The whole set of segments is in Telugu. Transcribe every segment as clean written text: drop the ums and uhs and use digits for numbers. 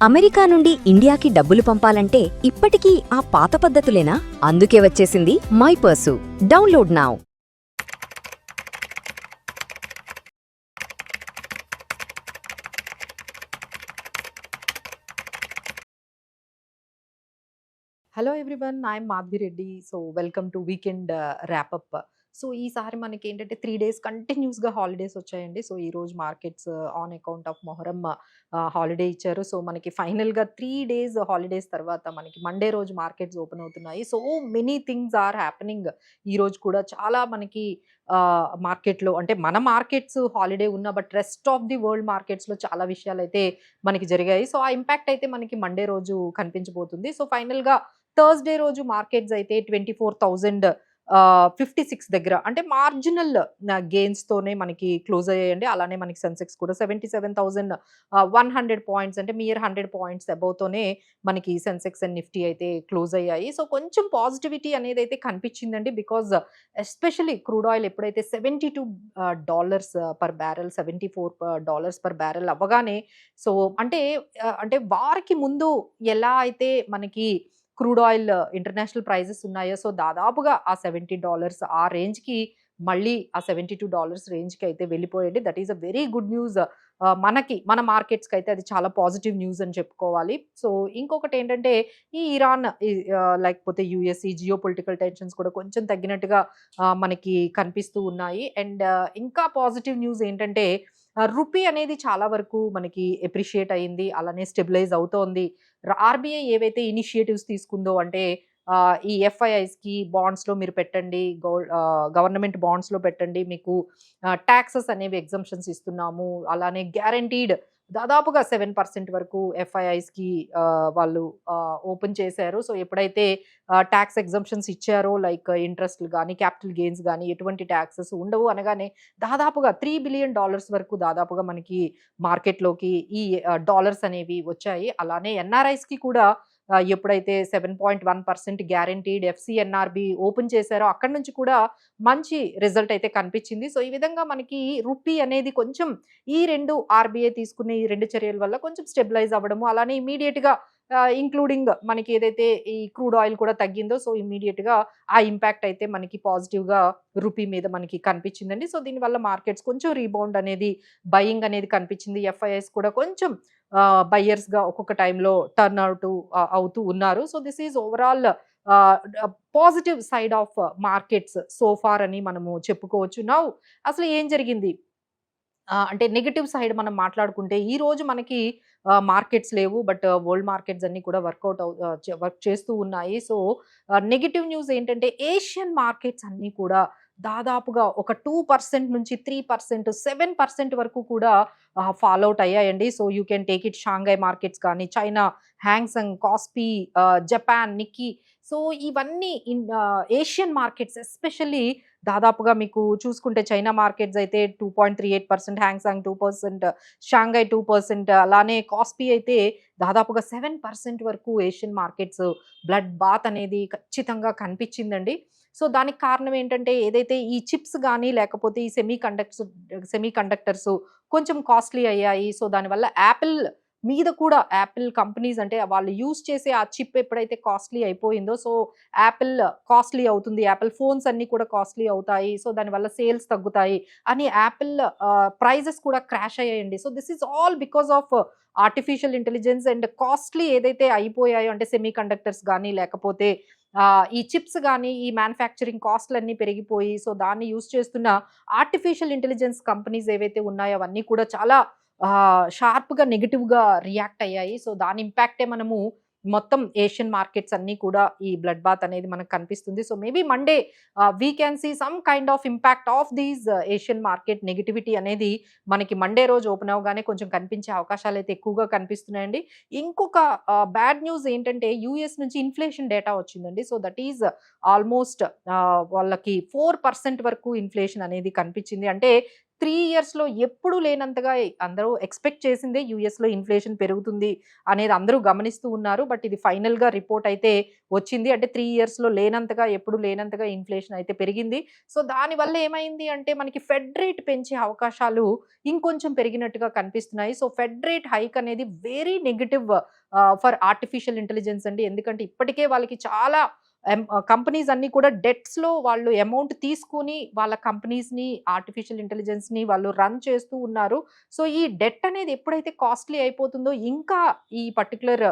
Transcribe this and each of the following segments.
అమెరికా నుండి ఇండియాకి డబ్బులు పంపాలంటే ఇప్పటికీ ఆ పాత పద్ధతులేనా? అందుకే వచ్చేసింది మైపర్సు. Download now. Hello everyone, I'm Madhavi Reddy. So welcome to weekend wrap up. So ఈసారి మనకేంటంటే 3 డేస్ కంటిన్యూస్‌గా హాలిడేస్ వచ్చాయండి. సో ఈరోజు markets on account of Muharram holiday ఇచ్చారు. సో మనకి ఫైనల్‌గా 3 డేస్ హాలిడేస్ తర్వాత మనకి మండే రోజు మార్కెట్స్ ఓపెన్ అవుతున్నాయి. So many things are happening. ఈరోజు కూడా చాలా మనకి మార్కెట్‌లో అంటే మన మార్కెట్స్ హాలిడే ఉన్న but rest of the world మార్కెట్స్‌లో చాలా విషయాలైతే మనకి జరిగాయి. సో ఆ ఇంపాక్ట్ అయితే మనకి మండే రోజు కనిపించబోతుంది. సో ఫైనల్‌గా థర్స్‌డే రోజు మార్కెట్స్ అయితే 24,056 దగ్గర అంటే మార్జినల్ గెయిన్స్‌తోనే మనకి క్లోజ్ అయ్యాయండి. అలానే మనకి సెన్సెక్స్ కూడా 77,100 పాయింట్స్ అంటే నియర్ 100 పాయింట్స్ అబోవ్‌తోనే మనకి సెన్సెక్స్ అండ్ నిఫ్టీ అయితే క్లోజ్ అయ్యాయి. సో కొంచెం పాజిటివిటీ అనేదైతే కనిపించిందండి. బికాజ్ ఎస్పెషల్లీ క్రూడ్ ఆయిల్ ఎప్పుడైతే $72 పర్ బ్యారెల్, $74 పర్ బ్యారెల్ అవ్వగానే సో అంటే వార్‌కి ముందు ఎలా అయితే మనకి క్రూడ్ ఆయిల్ ఇంటర్నేషనల్ ప్రైజెస్ ఉన్నాయో సో దాదాపుగా ఆ $70 ఆ రేంజ్‌కి మళ్ళీ ఆ $72 రేంజ్‌కి అయితే వెళ్ళిపోయండి. That is a very good news. మన మార్కెట్స్‌కైతే అది చాలా పాజిటివ్ న్యూస్ అని చెప్పుకోవాలి. సో ఇంకొకటేంటంటే ఈ ఇరాన్ లేకపోతే యూఎస్ ఈ జియో పొలిటికల్ టెన్షన్స్ కూడా కొంచెం తగ్గినట్టుగా మనకి కనిపిస్తూ ఉన్నాయి. అండ్ ఇంకా పాజిటివ్ న్యూస్ ఏంటంటే రూపీ అనేది చాలా వరకు మనకి ఎప్రిషియేట్ అయింది. అలానే స్టెబిలైజ్ అవుతోంది. ఆర్‌బీఐ ఏవైతే ఇనిషియేటివ్స్ తీసుకుందో అంటే ఈ ఎఫ్ఐఐస్‌కి బాండ్స్‌లో మీరు పెట్టండి. గవర్నమెంట్ బాండ్స్‌లో పెట్టండి. మీకు టాక్సెస్ అనేవి ఎగ్జంప్షన్స్ ఇస్తున్నాము. అలానే గ్యారంటీడ్ దాదాపుగా 7% వరకు ఎఫ్ఐఐస్‌కి వాళ్ళు ఓపెన్ చేశారు. సో ఎప్పుడైతే టాక్స్ ఎగ్జంప్షన్స్ ఇచ్చారో లైక్ ఇంట్రెస్ట్‌లు గాని, క్యాపిటల్ గెయిన్స్ గాని ఎటువంటి టాక్సెస్ ఉండవు అనగానే దాదాపుగా $3 బిలియన్ వరకు దాదాపుగా మనకి మార్కెట్‌లోకి ఈ డాలర్స్ అనేవి వచ్చాయి. అలానే ఎన్ఆర్ఐస్‌కి కూడా ఎప్పుడైతే 7.1% గ్యారంటీడ్ ఎఫ్‌సీఎన్ఆర్‌బీ ఓపెన్ చేశారో అక్కడి నుంచి కూడా మంచి రిజల్ట్ అయితే కనిపించింది. సో ఈ విధంగా మనకి రూపీ అనేది కొంచెం ఈ 2 ఆర్‌బీఐ తీసుకునే ఈ 2 చర్యల వల్ల కొంచెం స్టెబిలైజ్ అవ్వడము, అలానే ఇమ్మీడియేట్‌గా ఇంక్లూడింగ్ మనకి ఏదైతే ఈ క్రూడ్ ఆయిల్ కూడా తగ్గిందో సో ఇమ్మీడియేట్‌గా ఆ ఇంపాక్ట్ అయితే మనకి పాజిటివ్‌గా రూపీ మీద మనకి కనిపించిందండి. సో దీనివల్ల మార్కెట్స్ కొంచెం రీబౌండ్ అనేది, బయింగ్ అనేది కనిపించింది. ఎఫ్ఐఐస్ కూడా కొంచెం బయర్స్‌గా ఒక్కొక్క టైంలో టర్న్ అవుతూ ఉన్నారు. So this is overall ah, positive side of markets so far అని మనము చెప్పుకోవచ్చు. నౌ అసలు ఏం జరిగింది? అంటే నెగెటివ్ సైడ్ మనం మాట్లాడుకుంటే ఈరోజు మనకి మార్కెట్స్ లేవు. బట్ వరల్డ్ మార్కెట్స్ అన్నీ కూడా వర్క్ చేస్తూ ఉన్నాయి. సో నెగెటివ్ న్యూస్ ఏంటంటే ఏషియన్ మార్కెట్స్ అన్నీ కూడా దాదాపుగా ఒక 2% నుంచి 3%, 7% వరకు కూడా ఫాల్ ఔట్ అయ్యాయండి. So you can take it Shanghai markets కానీ, China Hang Seng, KOSPI, Japan Nikkei. So ఇవన్నీ ఏషియన్ మార్కెట్స్ ఎస్పెషల్లీ దాదాపుగా మీకు చూసుకుంటే చైనా మార్కెట్స్ అయితే 2.38%, హ్యాంగ్‌సెంగ్ 2%, షాంఘై 2%, అలానే కాస్పీ అయితే దాదాపుగా 7% వరకు ఏషియన్ మార్కెట్స్ బ్లడ్ బాత్ అనేది ఖచ్చితంగా కనిపించిందండి. సో దానికి కారణం ఏంటంటే ఏదైతే ఈ చిప్స్ గాని లేకపోతే ఈ సెమీ కండక్టర్స్ కొంచెం కాస్ట్‌లీ అయ్యాయి. సో దానివల్ల యాపిల్ కంపెనీస్ అంటే వాళ్ళు యూజ్ చేసే ఆ చిప్ ఎప్పుడైతే కాస్ట్‌లీ అయిపోయిందో సో యాపిల్ కాస్ట్‌లీ అవుతుంది. యాపిల్ ఫోన్స్ అన్నీ కూడా కాస్ట్‌లీ అవుతాయి. సో దానివల్ల సేల్స్ తగ్గుతాయి అని యాపిల్ ప్రైజెస్ కూడా క్రాష్ అయ్యాయండి. So this is all because of artificial intelligence and costly ఏదైతే అయిపోయాయో అంటే సెమీ కండక్టర్స్ గాని లేకపోతే ఈ చిప్స్ గాని, ఈ మ్యానుఫ్యాక్చరింగ్ కాస్ట్‌లన్నీ పెరిగిపోయి సో దాన్ని యూజ్ చేస్తున్న ఆర్టిఫిషియల్ ఇంటెలిజెన్స్ కంపెనీస్ ఏవైతే ఉన్నాయో అవన్నీ కూడా చాలా షార్ప్‌గా నెగెటివ్‌గా రియాక్ట్ అయ్యాయి. సో దాని ఇంపాక్టే మనము మొత్తం ఏషియన్ మార్కెట్స్ అన్నీ కూడా ఈ బ్లడ్ బాత్ అనేది మనకు కనిపిస్తుంది. So maybe Monday we can see some kind of impact of these Asian market negativity అనేది మనకి మండే రోజు ఓపెన్ అవ్వగానే కొంచెం కనిపించే అవకాశాలైతే ఎక్కువగా కనిపిస్తున్నాయండి. ఇంకొక బ్యాడ్ న్యూస్ ఏంటంటే యూఎస్ నుంచి ఇన్‌ఫ్లేషన్ డేటా వచ్చిందండి. సో దట్ ఈస్ ఆల్‌మోస్ట్ వాళ్ళకి 4% వరకు ఇన్‌ఫ్లేషన్ అనేది కనిపించింది. అంటే 3 ఇయర్స్‌లో ఎప్పుడూ లేనంతగా అందరూ ఎక్స్‌పెక్ట్ చేసిందే యూఎస్‌లో ఇన్‌ఫ్లేషన్ పెరుగుతుంది అనేది అందరూ గమనిస్తూ ఉన్నారు. బట్ ఇది ఫైనల్‌గా రిపోర్ట్ అయితే వచ్చింది. అంటే 3 ఇయర్స్‌లో లేనంతగా ఎప్పుడు లేనంతగా ఇన్‌ఫ్లేషన్ అయితే పెరిగింది. సో, దానివల్ల ఏమైంది అంటే మనకి ఫెడ్ రేట్ పెంచే అవకాశాలు ఇంకొంచెం పెరిగినట్టుగా కనిపిస్తున్నాయి. సో, ఫెడ్ రేట్ హైక్ అనేది very negative for artificial intelligence అండి. ఎందుకంటే ఇప్పటికే వాళ్ళకి చాలా కంపెనీస్ అన్నీ కూడా డెట్స్‌లో వాళ్ళు అమౌంట్ తీసుకొని వాళ్ళ కంపెనీస్‌ని, ఆర్టిఫిషియల్ ఇంటెలిజెన్స్‌ని వాళ్ళు రన్ చేస్తూ ఉన్నారు. సో, ఈ డెట్ అనేది ఎప్పుడైతే కాస్ట్‌లీ అయిపోతుందో ఇంకా ఈ particular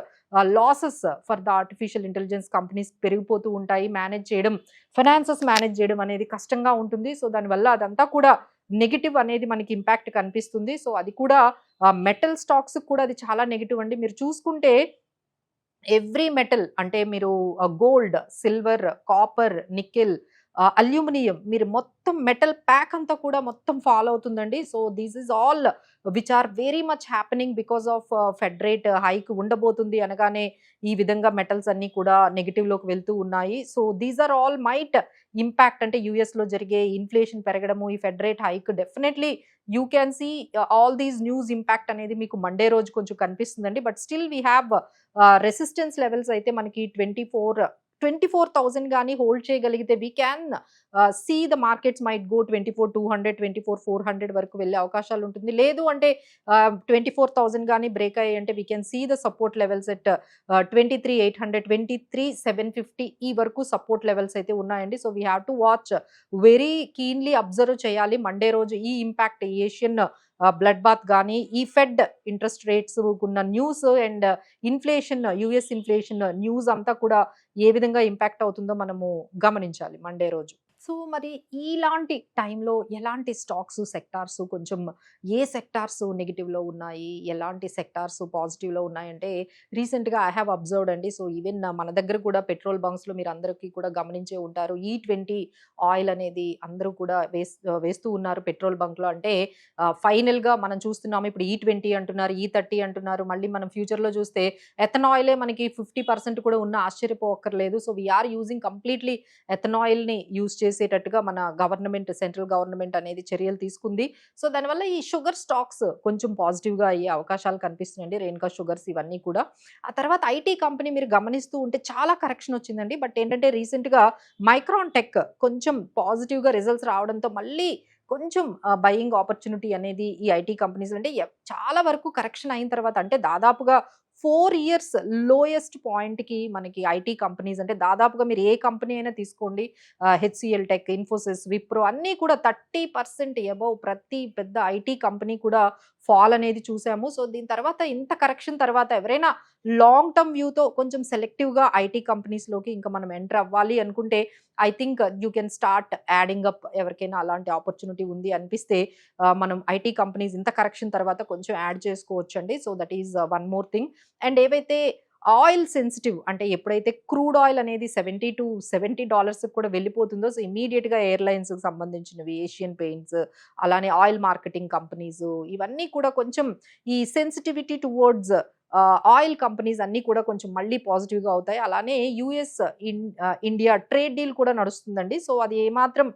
losses for the artificial intelligence companies పెరిగిపోతూ ఉంటాయి. మేనేజ్ చేయడం, ఫైనాన్సెస్ మేనేజ్ చేయడం అనేది కష్టంగా ఉంటుంది. సో, దానివల్ల అదంతా కూడా నెగెటివ్ అనేది మనకి ఇంపాక్ట్ కనిపిస్తుంది. సో, అది కూడా మెటల్ స్టాక్స్‌కి కూడా అది చాలా నెగెటివ్ అండి. మీరు చూసుకుంటే ఎవ్రీ మెటల్ అంటే మీరు gold, silver, copper, nickel, aluminium మీరు మొత్తం మెటల్ ప్యాక్ అంతా కూడా మొత్తం ఫాలో అవుతుందండి. So, this is all which are very much happening because of Fed rate hike ఉండబోతుంది అనగానే ఈ విధంగా మెటల్స్ అన్నీ కూడా నెగెటివ్‌లోకి వెళ్తూ ఉన్నాయి. So, these are all might impact అంటే యూఎస్‌లో జరిగే ఇన్‌ఫ్లేషన్ పెరగడము, ఈ Fed rate hike definitely you can see all these news impact అనేది మీకు మండే రోజు కొంచెం కనిపిస్తుందండి. But still we have resistance levels అయితే మనకి 24,000 గాని హోల్డ్ చేయగలిగితే we can see the markets might go 24,200, 24,400 వరకు వెళ్ళే అవకాశాలు ఉంటుంది. లేదు అంటే 24,000 గాని బ్రేక్ అయ్యాయంటే we can see the support levels at 23,800, 23,750 ఈ వరకు సపోర్ట్ లెవెల్స్ అయితే ఉన్నాయండి. So, we have to watch very keenly observe చేయాలి. మండే రోజు ఈ ఇంపాక్ట్ ఏషియన్ బ్లడ్ బాత్ గాని, ఈ ఫెడ్ ఇంట్రెస్ట్ రేట్స్ ఉన్న news and inflation US inflation news అంతా కూడా ఏ విధంగా ఇంపాక్ట్ అవుతుందో మనము గమనించాలి మండే రోజు. సో, మరి ఇలాంటి టైంలో ఎలాంటి స్టాక్స్, సెక్టార్స్ కొంచెం ఏ సెక్టార్స్ నెగెటివ్‌లో ఉన్నాయి? ఎలాంటి సెక్టార్స్ పాజిటివ్‌లో ఉన్నాయంటే రీసెంట్‌గా ఐ హావ్ అబ్జర్వ్డ్ అండి. సో, ఈవెన్ మన దగ్గర కూడా పెట్రోల్ బంక్స్‌లో మీరందరికీ కూడా గమనించే ఉంటారు. E20 ఆయిల్ అనేది అందరూ కూడా వేస్తూ ఉన్నారు పెట్రోల్ బంక్‌లో. అంటే ఫైనల్‌గా మనం చూస్తున్నాము ఇప్పుడు E20 అంటున్నారు, E30 అంటున్నారు. మళ్ళీ మనం ఫ్యూచర్‌లో చూస్తే ఎథనాయిలే మనకి 50% కూడా ఉన్న ఆశ్చర్యపోవక్కర్లేదు. So, we are using completely ఎథనాయిల్‌ని యూజ్ చేసేటట్టుగా మన గవర్నమెంట్, సెంట్రల్ గవర్నమెంట్ అనేది చర్యలు తీసుకుంది. సో, దానివల్ల ఈ షుగర్ స్టాక్స్ కొంచెం పాజిటివ్‌గా అయ్యే అవకాశాలు కనిపిస్తున్నాయండి. రేణుకా షుగర్స్ ఇవన్నీ కూడా. ఆ తర్వాత ఐటీ కంపెనీ మీరు గమనిస్తూ ఉంటే చాలా కరెక్షన్ వచ్చిందండి. బట్ ఏంటంటే రీసెంట్‌గా మైక్రాన్ టెక్ కొంచెం పాజిటివ్‌గా రిజల్ట్స్ రావడంతో మళ్ళీ కొంచెం బయింగ్ ఆపర్చునిటీ అనేది ఈ ఐటీ కంపెనీస్ అంటే చాలా వరకు కరెక్షన్ అయిన తర్వాత అంటే దాదాపుగా 4 ఇయర్స్ లోయెస్ట్ పాయింట్‌కి మనకి ఐటీ కంపెనీస్ అంటే దాదాపుగా మీరు ఏ కంపెనీ అయినా తీసుకోండి. హెచ్‌సీఎల్ టెక్, ఇన్ఫోసిస్, విప్రో అన్నీ కూడా 30% అబోవ్ ప్రతి పెద్ద ఐటీ కంపెనీ కూడా ఫాల్ అనేది చూసాము. సో, దీని తర్వాత ఇంత కరెక్షన్ తర్వాత ఎవరైనా లాంగ్ టర్మ్ వ్యూతో కొంచెం సెలెక్టివ్‌గా ఐటీ కంపెనీస్‌లోకి ఇంకా మనం ఎంటర్ అవ్వాలి అనుకుంటే I think you can start adding up ఎవరికైనా అలాంటి ఆపర్చునిటీ ఉంది అనిపిస్తే మనం ఐటీ కంపెనీస్ ఇంత కరెక్షన్ తర్వాత కొంచెం యాడ్ చేసుకోవచ్చండి. So, that is one more thing. And ఏవైతే ఆయిల్ సెన్సిటివ్ అంటే ఎప్పుడైతే క్రూడ్ ఆయిల్ అనేది $70 కూడా వెళ్ళిపోతుందో సో, ఇమ్మీడియేట్‌గా ఎయిర్‌లైన్స్‌కి సంబంధించినవి, ఏషియన్ పెయింట్స్, అలానే ఆయిల్ మార్కెటింగ్ కంపెనీస్ ఇవన్నీ కూడా కొంచెం ఈ సెన్సిటివిటీ టువర్డ్స్ ఆయిల్ కంపెనీస్ అన్నీ కూడా కొంచెం మళ్ళీ పాజిటివ్‌గా అవుతాయి. అలానే యూఎస్ ఇండియా ట్రేడ్ డీల్ కూడా నడుస్తుందండి. సో, అది ఏమాత్రం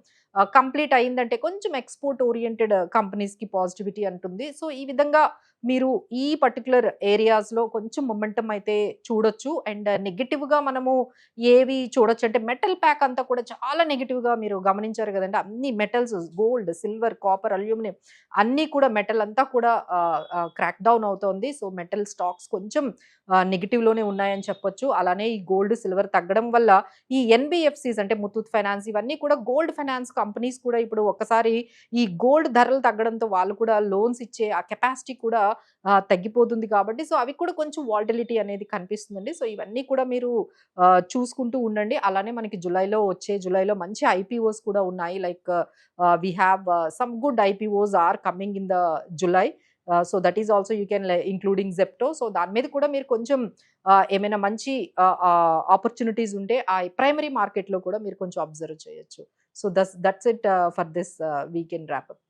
కంప్లీట్ అయిందంటే కొంచెం ఎక్స్‌పోర్ట్ ఓరియెంటెడ్ కంపెనీస్‌కి పాజిటివిటీ అంటుంది. సో, ఈ విధంగా మీరు ఈ పర్టిక్యులర్ ఏరియాస్‌లో కొంచెం మొమెంటమ్ అయితే చూడొచ్చు. అండ్ నెగెటివ్‌గా మనము ఏవి చూడొచ్చు అంటే మెటల్ ప్యాక్ అంతా కూడా చాలా నెగెటివ్‌గా మీరు గమనించారు గదండీ. అన్ని metals gold, silver, copper, aluminium అన్నీ కూడా మెటల్ అంతా కూడా క్రాక్ డౌన్ అవుతోంది. సో, మెటల్ స్టాక్స్ కొంచెం నెగెటివ్‌లోనే ఉన్నాయని చెప్పొచ్చు. అలానే ఈ గోల్డ్, సిల్వర్ తగ్గడం వల్ల ఈ ఎన్‌బీఎఫ్‌సీస్ అంటే ముత్తూట్ ఫైనాన్స్ ఇవన్నీ కూడా గోల్డ్ ఫైనాన్స్ కంపెనీస్ కూడా ఇప్పుడు ఒక్కసారి ఈ గోల్డ్ ధరలు తగ్గడంతో వాళ్ళు కూడా లోన్స్ ఇచ్చే ఆ కెపాసిటీ కూడా తగ్గిపోతుంది కాబట్టి సో, అవి కూడా కొంచెం వాలటిలిటీ అనేది కనిపిస్తుందండి. సో, ఇవన్నీ కూడా మీరు చూసుకుంటూ ఉండండి. అలానే మనకి జులైలో మంచి ఐపీఓస్ కూడా ఉన్నాయి. Like we have some good IPOs are coming in the July. So, that is also you can including Zepto. సో, దాని మీద కూడా మీరు కొంచెం ఏమైనా మంచి ఆపర్చునిటీస్ ఉంటే ఆ ప్రైమరీ మార్కెట్‌లో కూడా మీరు కొంచెం అబ్జర్వ్ చేయొచ్చు. So, that's it for this weekend wrap up.